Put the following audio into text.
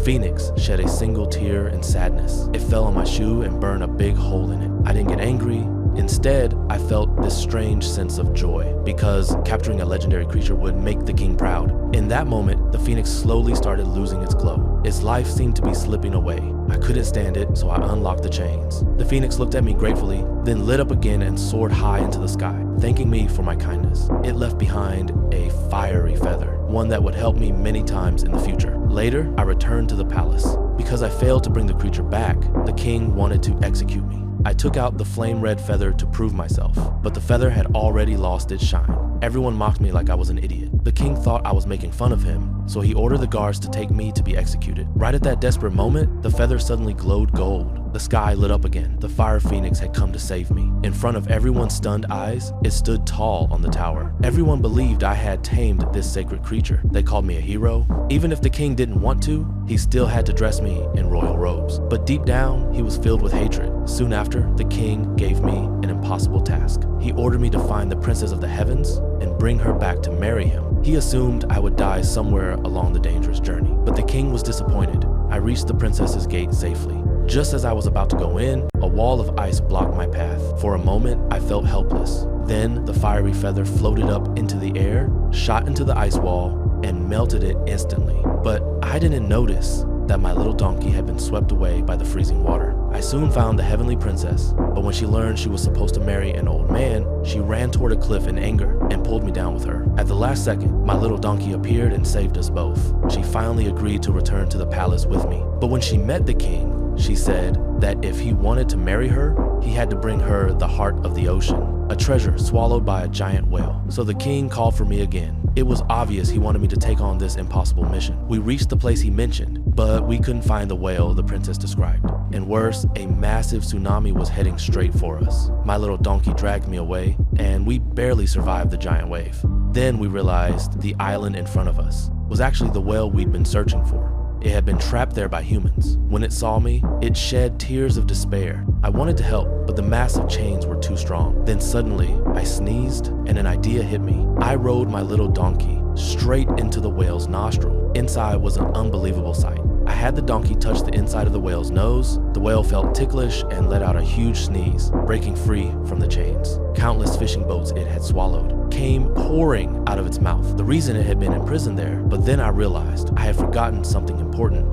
phoenix shed a single tear in sadness. It fell on my shoe and burned a big hole in it. I didn't get angry. Instead, I felt this strange sense of joy because capturing a legendary creature would make the king proud. In that moment, the phoenix slowly started losing its glow. Its life seemed to be slipping away. I couldn't stand it, so I unlocked the chains. The phoenix looked at me gratefully, then lit up again and soared high into the sky, thanking me for my kindness. It left behind a fiery feather, one that would help me many times in the future. Later, I returned to the palace. Because I failed to bring the creature back, the king wanted to execute me. I took out the flame red feather to prove myself, but the feather had already lost its shine. Everyone mocked me like I was an idiot. The king thought I was making fun of him, so he ordered the guards to take me to be executed. Right at that desperate moment, the feather suddenly glowed gold. The sky lit up again. The fire phoenix had come to save me. In front of everyone's stunned eyes, it stood tall on the tower. Everyone believed I had tamed this sacred creature. They called me a hero. Even if the king didn't want to, he still had to dress me in royal robes. But deep down, he was filled with hatred. Soon after, the king gave me an impossible task. He ordered me to find the princess of the heavens and bring her back to marry him. He assumed I would die somewhere along the dangerous journey, but the king was disappointed. I reached the princess's gate safely. Just as I was about to go in, a wall of ice blocked my path. For a moment, I felt helpless. Then the fiery feather floated up into the air, shot into the ice wall, and melted it instantly. But I didn't notice that my little donkey had been swept away by the freezing water. I soon found the heavenly princess, but when she learned she was supposed to marry an old man, she ran toward a cliff in anger and pulled me down with her. At the last second, my little donkey appeared and saved us both. She finally agreed to return to the palace with me. But when she met the king, she said that if he wanted to marry her, he had to bring her the heart of the ocean, a treasure swallowed by a giant whale. So the king called for me again. It was obvious he wanted me to take on this impossible mission. We reached the place he mentioned, but we couldn't find the whale the princess described. And worse, a massive tsunami was heading straight for us. My little donkey dragged me away, and we barely survived the giant wave. Then we realized the island in front of us was actually the whale we'd been searching for. It had been trapped there by humans. When it saw me, it shed tears of despair. I wanted to help, but the massive chains were too strong. Then suddenly, I sneezed and an idea hit me. I rode my little donkey straight into the whale's nostril. Inside was an unbelievable sight. I had the donkey touch the inside of the whale's nose. The whale felt ticklish and let out a huge sneeze, breaking free from the chains. Countless fishing boats it had swallowed came pouring out of its mouth. The reason it had been imprisoned there, but then I realized I had forgotten something important.